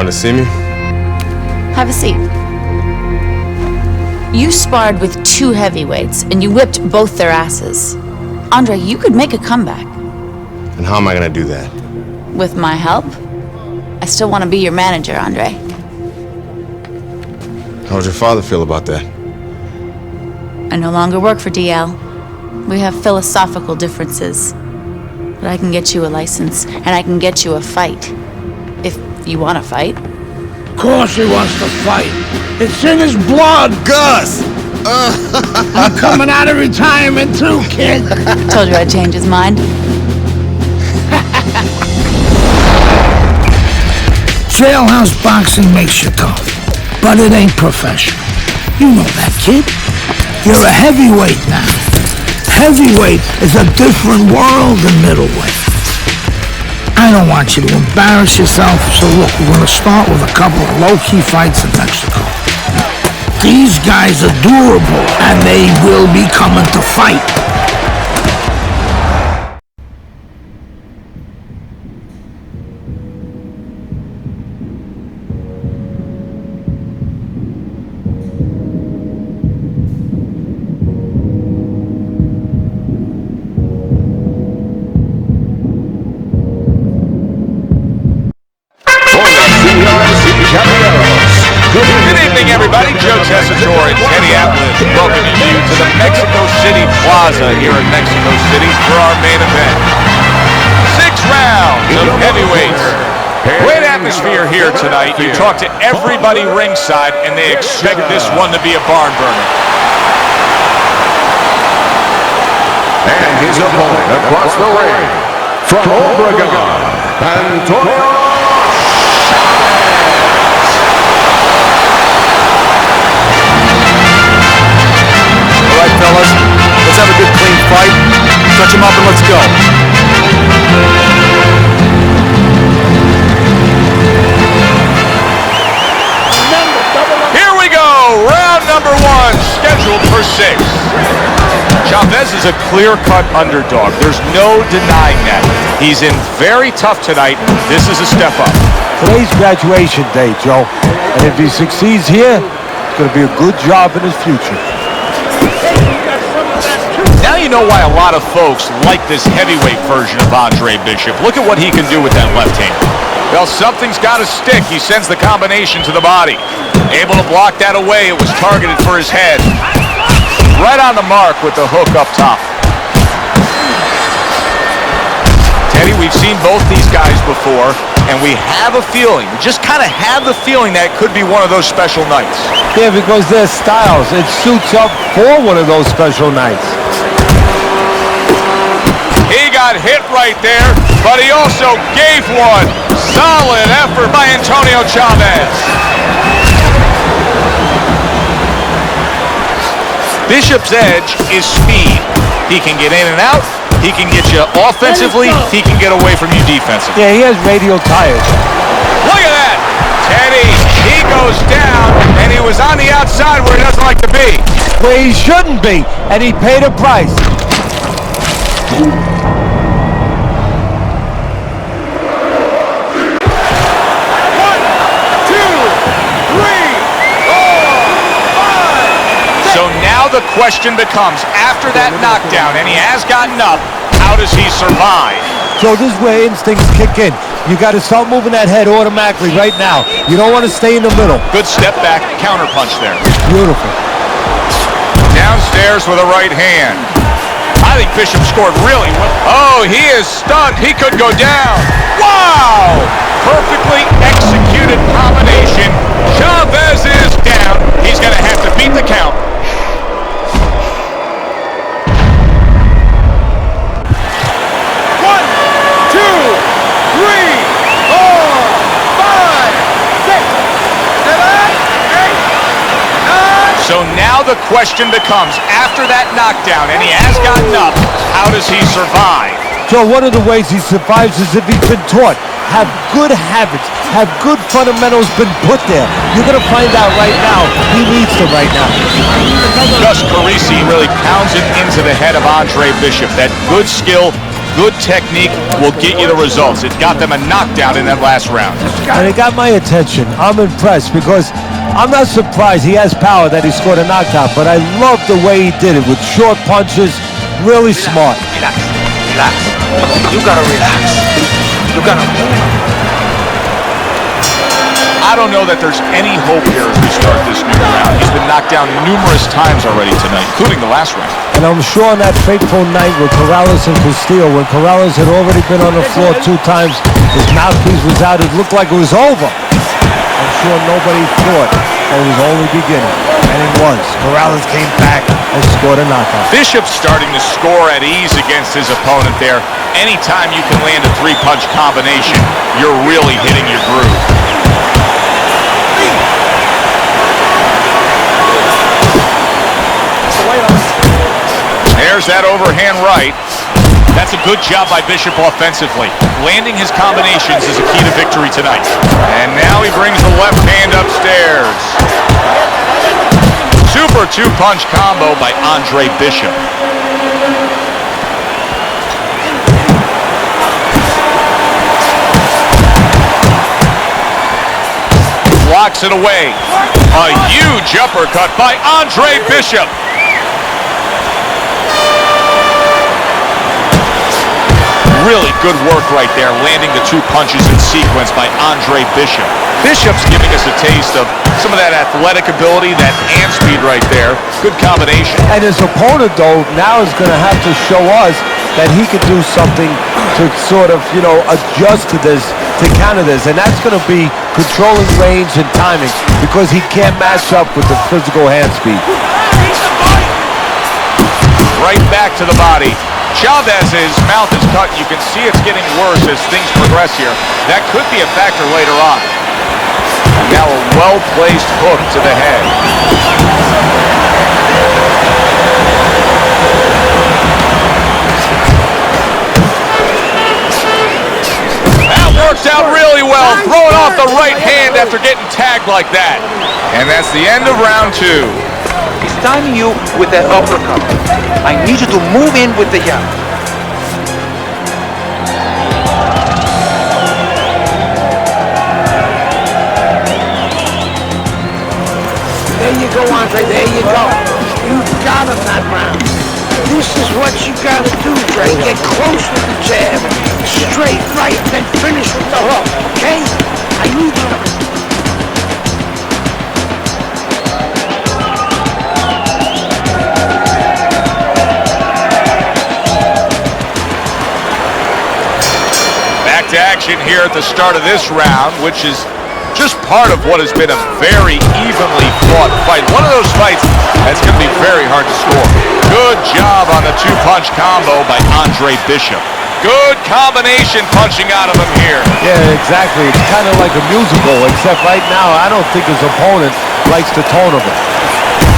to see me? Have a seat. You sparred with 2 heavyweights, and you whipped both their asses. Andre, you could make a comeback. And how am I gonna do that? With my help? I still want to be your manager, Andre. How would your father feel about that? I no longer work for DL. We have philosophical differences. But I can get you a license, and I can get you a fight. If you want to fight. Of course he wants to fight. It's in his blood. Gus! I'm coming out of retirement too, kid. Told you I'd change his mind. Jailhouse boxing makes you tough, but it ain't professional. You know that, kid. You're a heavyweight now. Heavyweight is a different world than middleweight. I don't want you to embarrass yourself, so look, we're gonna start with a couple of low-key fights in Mexico. These guys are durable, and they will be coming to fight. Good evening, everybody. Joe Tessitore in Minneapolis, welcoming you to the Mexico City Plaza here in Mexico City for our main event. 6 rounds of heavyweights. Great atmosphere here tonight. You talk to everybody ringside, and they expect this one to be a barn burner. And his opponent across the ring, from Obregon, Antonio. Fellas, let's have a good clean fight. Touch him up and let's go. Here we go, round number 1, scheduled for 6. Chavez is a clear-cut underdog. There's no denying that. He's in very tough tonight. This is a step up. Today's graduation day, Joe. And if he succeeds here, it's going to be a good job in his future. Now you know why a lot of folks like this heavyweight version of Andre Bishop. Look at what he can do with that left hand. Well, something's got to stick. He sends the combination to the body. Able to block that away. It was targeted for his head. Right on the mark with the hook up top. Teddy, we've seen both these guys before, and we have a feeling, we just kind of have the feeling that it could be one of those special nights. Yeah, because their styles, it suits up for one of those special nights. He got hit right there, but he also gave one. Solid effort by Antonio Chavez. Bishop's edge is speed. He can get in and out. He can get you offensively. He can get away from you defensively. Yeah, he has radial tires. Look at that. Teddy, he goes down, and he was on the outside where he doesn't like to be. Where he shouldn't be, and he paid a price. The question becomes, after that knockdown, and he has gotten up, how does he survive? So this is where instincts kick in. You got to start moving that head automatically right now. You don't want to stay in the middle. Good step back, counter punch there. Beautiful. Downstairs with a right hand. I think Bishop scored really well. Oh, he is stunned. He could go down. Wow! Perfectly executed combination. Chavez is down. He's going to have to beat the count. So now the question becomes, after that knockdown, and he has gotten up, how does he survive? So one of the ways he survives is if he's been taught. Have good habits, have good fundamentals been put there. You're going to find out right now, he needs them right now. Gus Carisi really pounds it into the head of Andre Bishop. That good skill, good technique will get you the results. It got them a knockdown in that last round. And it got my attention. I'm impressed because I'm not surprised he has power that he scored a knockout, but I love the way he did it with short punches, really smart. Relax, relax. You gotta relax. You gotta move. I don't know that there's any hope here as we start this new round. He's been knocked down numerous times already tonight, including the last round. And I'm sure on that fateful night with Corrales and Castillo, when Corrales had already been on the floor 2 times, his mouthpiece was out, it looked like it was over. I'm sure nobody thought it was only beginning, and it was. Corrales came back and scored a knockout. Bishop's starting to score at ease against his opponent there. Anytime you can land a 3-punch combination, you're really hitting your groove. There's that overhand right. That's a good job by Bishop offensively. Landing his combinations is a key to victory tonight. And now he brings the left hand upstairs. Super 2-punch combo by Andre Bishop. Blocks it away. A huge uppercut by Andre Bishop. Really good work right there, landing the 2 punches in sequence by Andre Bishop. Bishop's giving us a taste of some of that athletic ability, that hand speed right there. Good combination. And his opponent, though, now is going to have to show us that he could do something to sort of, adjust to this, to counter this. And that's going to be controlling range and timing, because he can't match up with the physical hand speed. Right back to the body. Chavez's mouth is cut. You can see it's getting worse as things progress here. That could be a factor later on. Now a well-placed hook to the head. That works out really well. Throwing off the right hand after getting tagged like that. And that's the end of round 2. He's timing you with that uppercut. I need you to move in with the jab. There you go, Andre. There you go. You got him that round. This is what you gotta do, Dre. Get close with the jab, straight right, then finish with the hook. Okay? I need you to. To action here at the start of this round, which is just part of what has been a very evenly fought fight. One of those fights that's going to be very hard to score. Good job on the 2-punch combo by Andre Bishop. Good combination punching out of him here. Yeah, exactly. It's kind of like a musical, except right now I don't think his opponent likes the tone of it.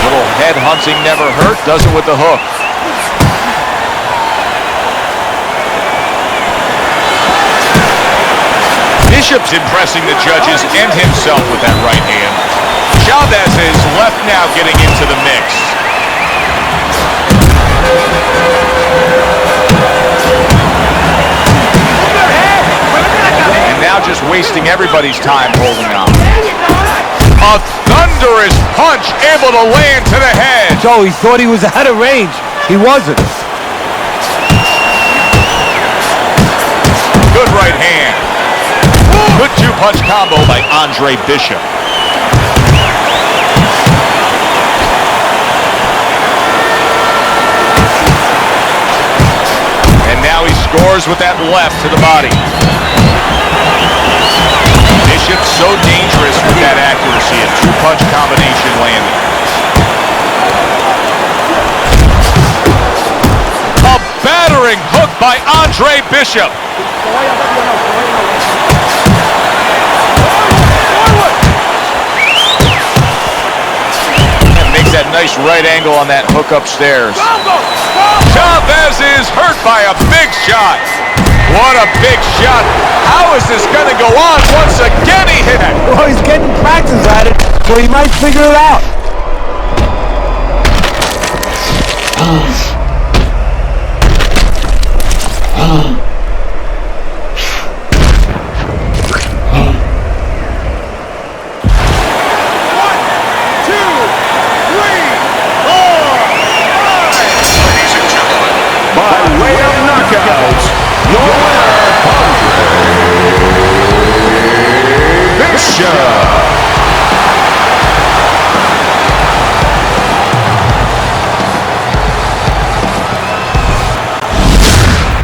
Little head hunting never hurt, does it with the hook. Bishop's impressing the judges and himself with that right hand. Chavez's left now getting into the mix. And now just wasting everybody's time holding on. A thunderous punch able to land to the head. Joe, he thought he was out of range. He wasn't. Good right hand. Good 2-punch combo by Andre Bishop. And now he scores with that left to the body. Bishop so dangerous with that accuracy. A 2-punch combination landing. A battering hook by Andre Bishop. That nice right angle on that hook upstairs. Chavez is hurt by a big shot. What a big shot. How is this going to go on? Once again he hit it. Well, he's getting practice at it, so he might figure it out.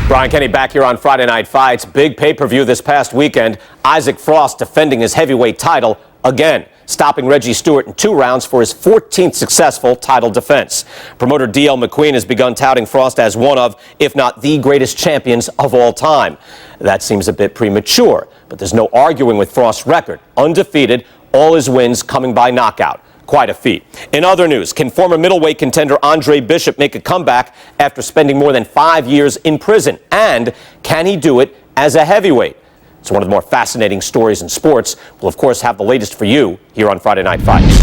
Brian Kenny back here on Friday Night Fights. Big pay-per-view this past weekend. Isaac Frost defending his heavyweight title again, stopping Reggie Stewart in 2 rounds for his 14th successful title defense. Promoter D.L. McQueen has begun touting Frost as one of, if not the greatest champions of all time. That seems a bit premature, but there's no arguing with Frost's record. Undefeated, all his wins coming by knockout. Quite a feat. In other news, can former middleweight contender Andre Bishop make a comeback after spending more than 5 years in prison? And can he do it as a heavyweight? It's one of the more fascinating stories in sports. We'll, of course, have the latest for you here on Friday Night Fights.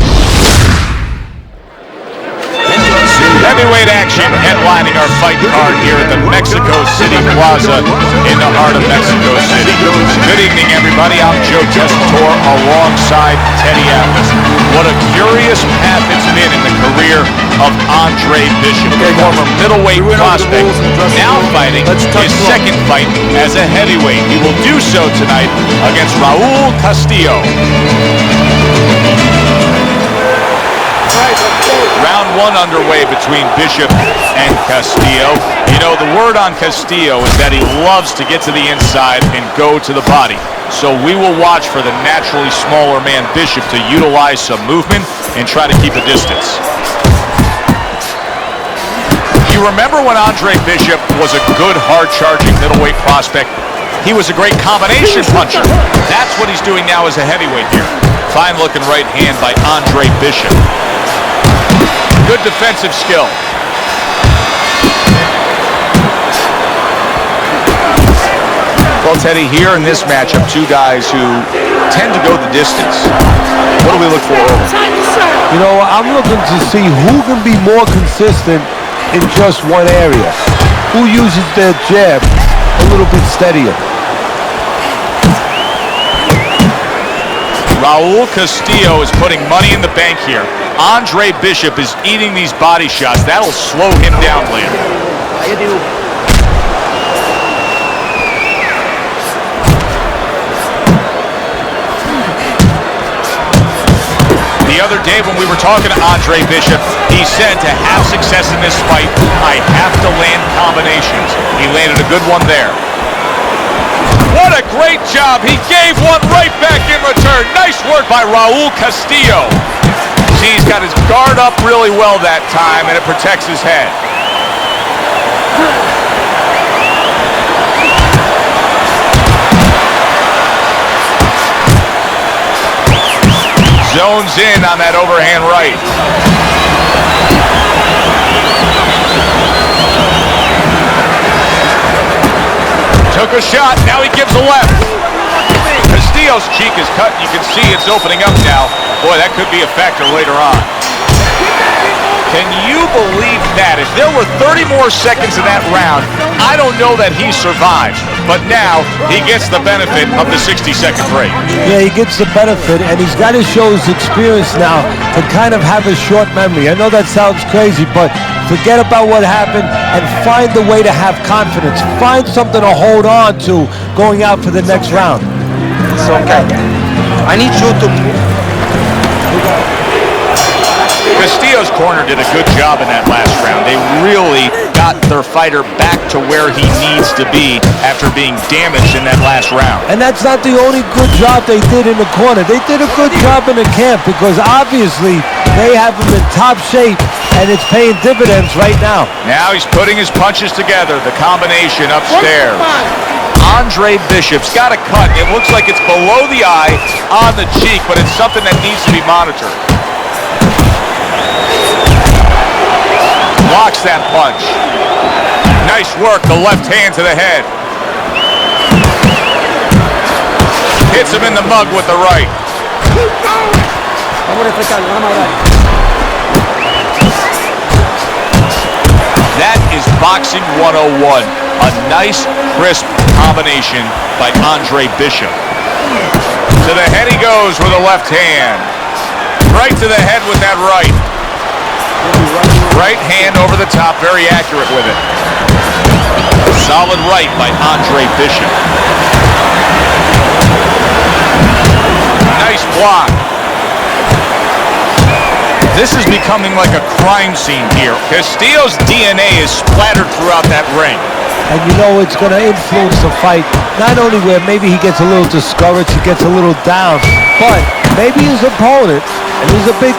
Heavyweight action headlining our fight card here at the Mexico City Plaza in the heart of Mexico City. Good evening, everybody. I'm Joe Tessitore alongside Teddy Atlas. What a curious path it's been in the career of Andre Bishop, the former middleweight prospect, now fighting his second fight as a heavyweight. He will do so tonight against Raul Castillo. Round 1 underway between Bishop and Castillo. You know, the word on Castillo is that he loves to get to the inside and go to the body. So we will watch for the naturally smaller man Bishop to utilize some movement and try to keep a distance. You remember when Andre Bishop was a good, hard-charging middleweight prospect? He was a great combination puncher. That's what he's doing now as a heavyweight here. Fine-looking right hand by Andre Bishop. Good defensive skill. Well, Teddy, here in this matchup, 2 guys who tend to go the distance. What do we look for? You know, I'm looking to see who can be more consistent in just one area. Who uses their jab a little bit steadier. Raul Castillo is putting money in the bank here. Andre Bishop is eating these body shots. That'll slow him down later. The other day when we were talking to Andre Bishop, he said to have success in this fight, I have to land combinations. He landed a good one there. What a great job. He gave one right back in return. Nice work by Raul Castillo. See, he's got his guard up really well that time, and it protects his head. Zones in on that overhand right. Took a shot, now he gives a left. Castillo's cheek is cut, and you can see it's opening up now. Boy, that could be a factor later on. Can you believe that? If there were 30 more seconds in that round, I don't know that he survives. But now, he gets the benefit of the 60-second break. Yeah, he gets the benefit, and he's got to show his experience now to kind of have a short memory. I know that sounds crazy, but forget about what happened and find a way to have confidence. Find something to hold on to going out for the next round. It's okay. I need you to move. Castillo's corner did a good job in that last round. They really got their fighter back to where he needs to be after being damaged in that last round. And that's not the only good job they did in the corner. They did a good job in the camp because obviously they have him in top shape and it's paying dividends right now. Now he's putting his punches together, the combination upstairs. Andre Bishop's got a cut. It looks like it's below the eye on the cheek, but it's something that needs to be monitored. Blocks that punch. Nice work, the left hand to the head. Hits him in the mug with the right. That is boxing 101. A nice, crisp combination by Andre Bishop. To the head he goes with a left hand. Right to the head with that right. Right hand over the top, very accurate with it. Solid right by Andre Bishop. Nice block. This is becoming like a crime scene here. Castillo's DNA is splattered throughout that ring. And you know it's going to influence the fight, not only where maybe he gets a little discouraged, he gets a little down, but maybe his opponent, and he's a big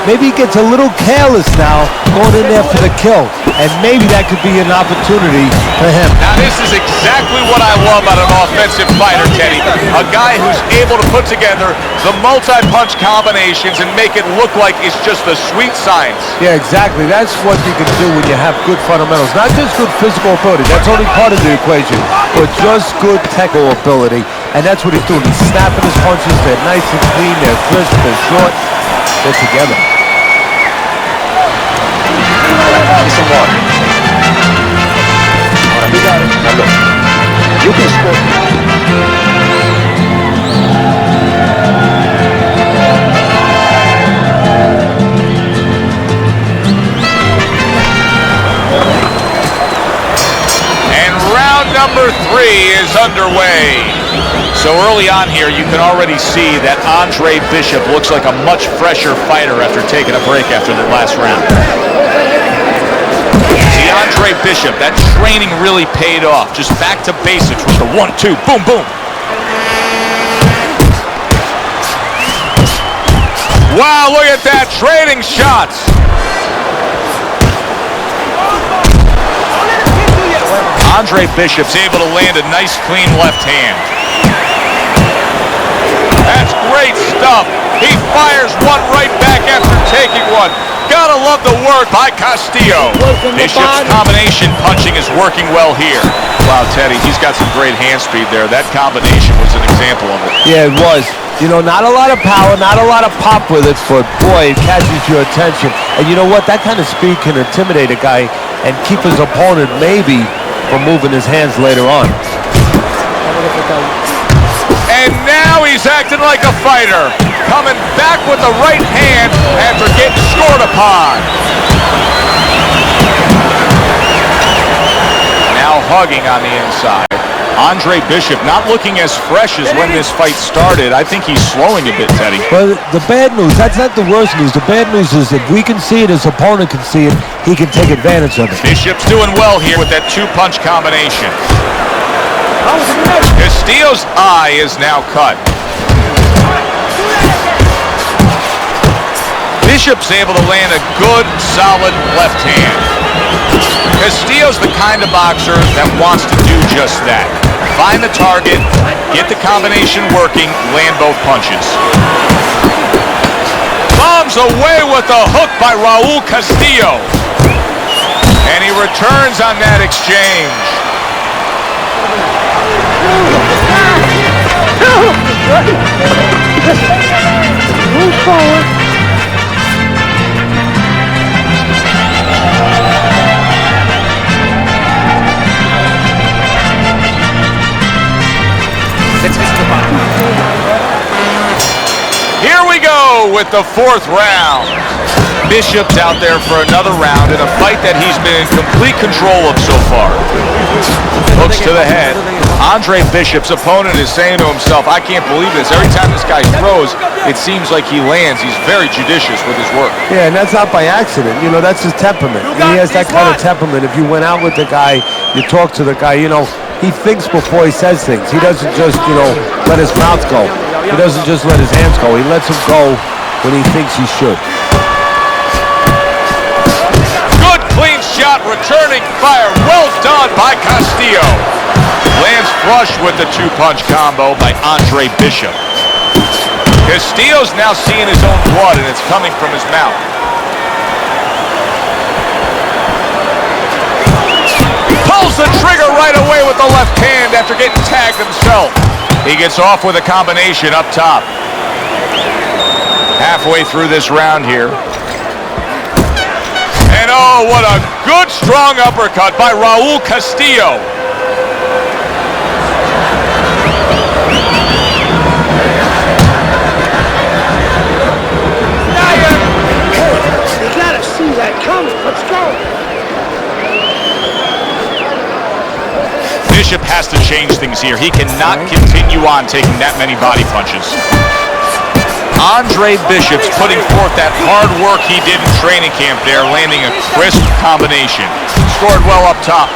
maybe he gets a little careless now going in there for the kill. And maybe that could be an opportunity for him. Now this is exactly what I love about an offensive fighter, Teddy. A guy who's able to put together the multi-punch combinations and make it look like it's just a sweet science. Yeah, exactly. That's what you can do when you have good fundamentals. Not just good physical ability. That's only part of the equation. But just good technical ability. And that's what he's doing. He's snapping his punches. They're nice and clean. They're crisp. They're short. They're together. Some water. We got it. Now look, you can score. And round number 3 is underway. So early on here, you can already see that Andre Bishop looks like a much fresher fighter after taking a break after the last round. Andre Bishop, that training really paid off. Just back to basics with the 1-2, boom, boom. Wow, look at that, trading shots. Andre Bishop's able to land a nice, clean left hand. That's great stuff. He fires one right back after taking one. Gotta love the work by Castillo. Bishop's combination punching is working well here. Wow, Teddy, he's got some great hand speed there. That combination was an example of it. Yeah, it was. You know, not a lot of power, not a lot of pop with it, but boy, it catches your attention. And you know what? That kind of speed can intimidate a guy and keep his opponent maybe from moving his hands later on. And now he's acting like a fighter. Coming back with the right hand after getting scored upon. Now hugging on the inside. Andre Bishop not looking as fresh as when this fight started. I think he's slowing a bit, Teddy. But the bad news, that's not the worst news. The bad news is if we can see it, his opponent can see it, he can take advantage of it. Bishop's doing well here with that 2-punch combination. Castillo's eye is now cut. Bishop's able to land a good, solid left hand. Castillo's the kind of boxer that wants to do just that. Find the target, get the combination working, land both punches. Bombs away with a hook by Raul Castillo. And he returns on that exchange. Move forward. Here we go with the 4th round. Bishop's out there for another round in a fight that he's been in complete control of so far. Hooks to the head. Andre Bishop's opponent is saying to himself, I can't believe this. Every time this guy throws, it seems like he lands. He's very judicious with his work. Yeah, and that's not by accident. You know, that's his temperament. And he has that kind of temperament. If you went out with the guy, you talk to the guy, you know, he thinks before he says things. He doesn't just, you know, let his mouth go. He doesn't just let his hands go. He lets them go when he thinks he should. Good clean shot, returning fire. Well done by Castillo. Lands flush with the 2-punch combo by Andre Bishop. Castillo's now seeing his own blood, and it's coming from his mouth. Pulls the trigger right away with the left hand after getting tagged himself. He gets off with a combination up top. Halfway through this round here. And Oh, what a good, strong uppercut by Raul Castillo. You gotta see that coming. Let's go. Bishop has to change things here. He cannot continue on taking that many body punches. Andre Bishop's putting forth that hard work he did in training camp there, landing a crisp combination. Scored well up top.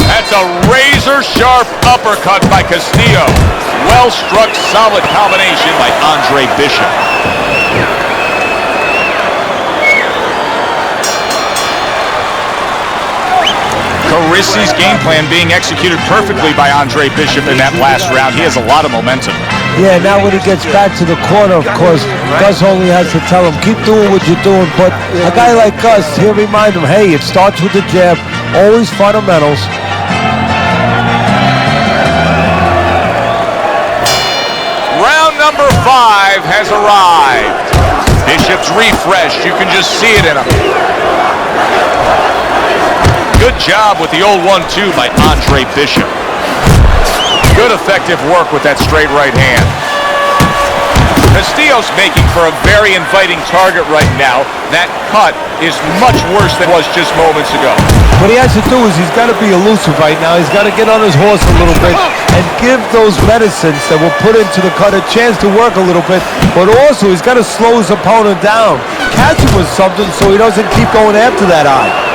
That's a razor-sharp uppercut by Castillo. Well-struck, solid combination by Andre Bishop. Carissi's game plan being executed perfectly by Andre Bishop in that last round. He has a lot of momentum. Yeah, now when he gets back to the corner, of course, Gus only has to tell him, keep doing what you're doing. But a guy like Gus, he'll remind him, hey, it starts with the jab, always fundamentals. Round number 5 has arrived. Bishop's refreshed. You can just see it in him. Good job with the old 1-2 by Andre Bishop. Good effective work with that straight right hand. Castillo's making for a very inviting target right now. That cut is much worse than it was just moments ago. What he has to do is he's got to be elusive right now. He's got to get on his horse a little bit and give those medicines that were put into the cut a chance to work a little bit. But also he's got to slow his opponent down. Catch him with something so he doesn't keep going after that eye.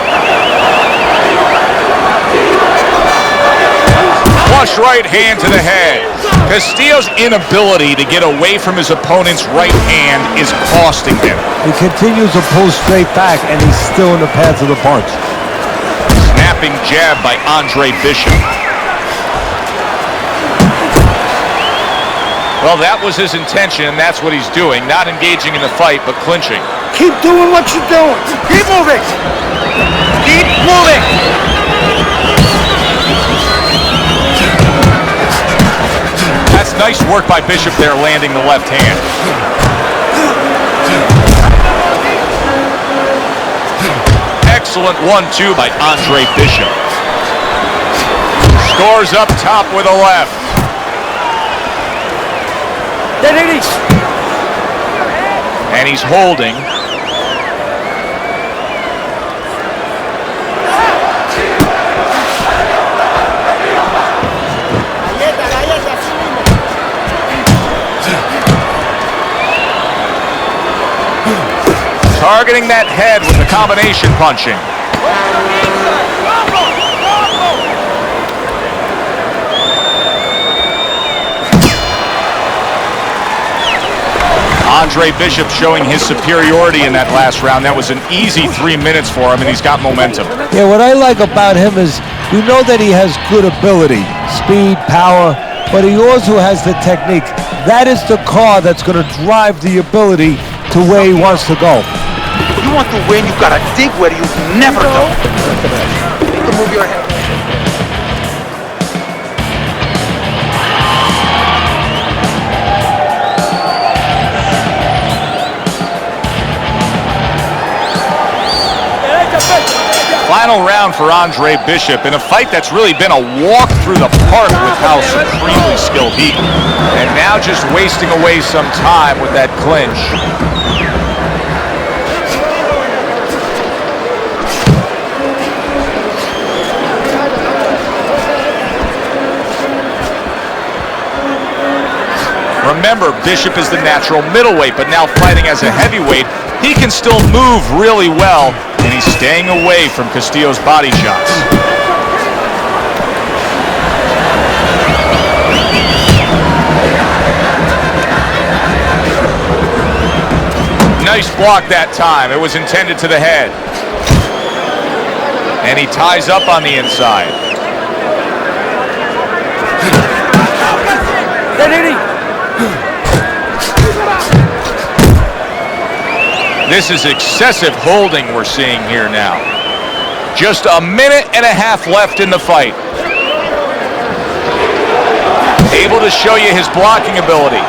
Flush right hand to the head. Castillo's inability to get away from his opponent's right hand is costing him. He continues to pull straight back, and he's still in the path of the punch. Snapping jab by Andre Bishop. Well, that was his intention, and that's what he's doing. Not engaging in the fight, but clinching. Keep doing what you're doing. Keep moving. Keep moving. That's nice work by Bishop there, landing the left hand. Excellent 1-2 by Andre Bishop. Scores up top with a left. And he's holding. Targeting that head with the combination punching. Andre Bishop showing his superiority in that last round. That was an easy 3 minutes for him, and he's got momentum. Yeah, what I like about him is we know that he has good ability, speed, power, but he also has the technique. That is the car that's going to drive the ability to where he wants to go. If you want to win, you gotta dig where you've never done. You can move your head. Final round for Andre Bishop in a fight that's really been a walk through the park with how supremely skilled he is. And now just wasting away some time with that clinch. Remember, Bishop is the natural middleweight, but now fighting as a heavyweight, he can still move really well, and he's staying away from Castillo's body shots. Nice block that time. It was intended to the head. And he ties up on the inside. This is excessive holding we're seeing here now. Just a minute and a half left in the fight. Able to show you his blocking ability.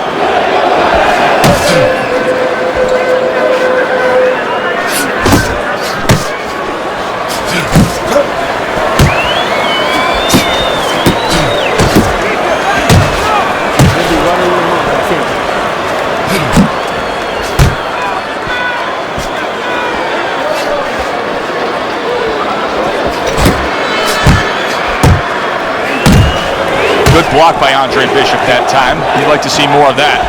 Good block by Andre Bishop that time. You'd like to see more of that.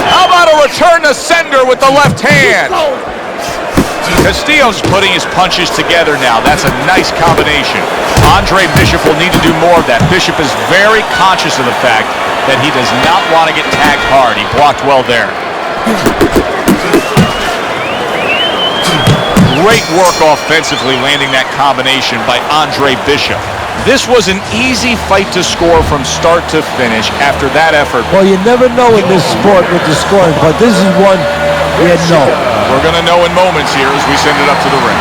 How about a return to sender with the left hand? Castillo's putting his punches together now. That's a nice combination. Andre Bishop will need to do more of that. Bishop is very conscious of the fact that he does not want to get tagged hard. He blocked well there. Great work offensively landing that combination by Andre Bishop. This was an easy fight to score from start to finish after that effort. Well, you never know in this sport with the scoring, but this is one you know. We're going to know in moments here as we send it up to the ring.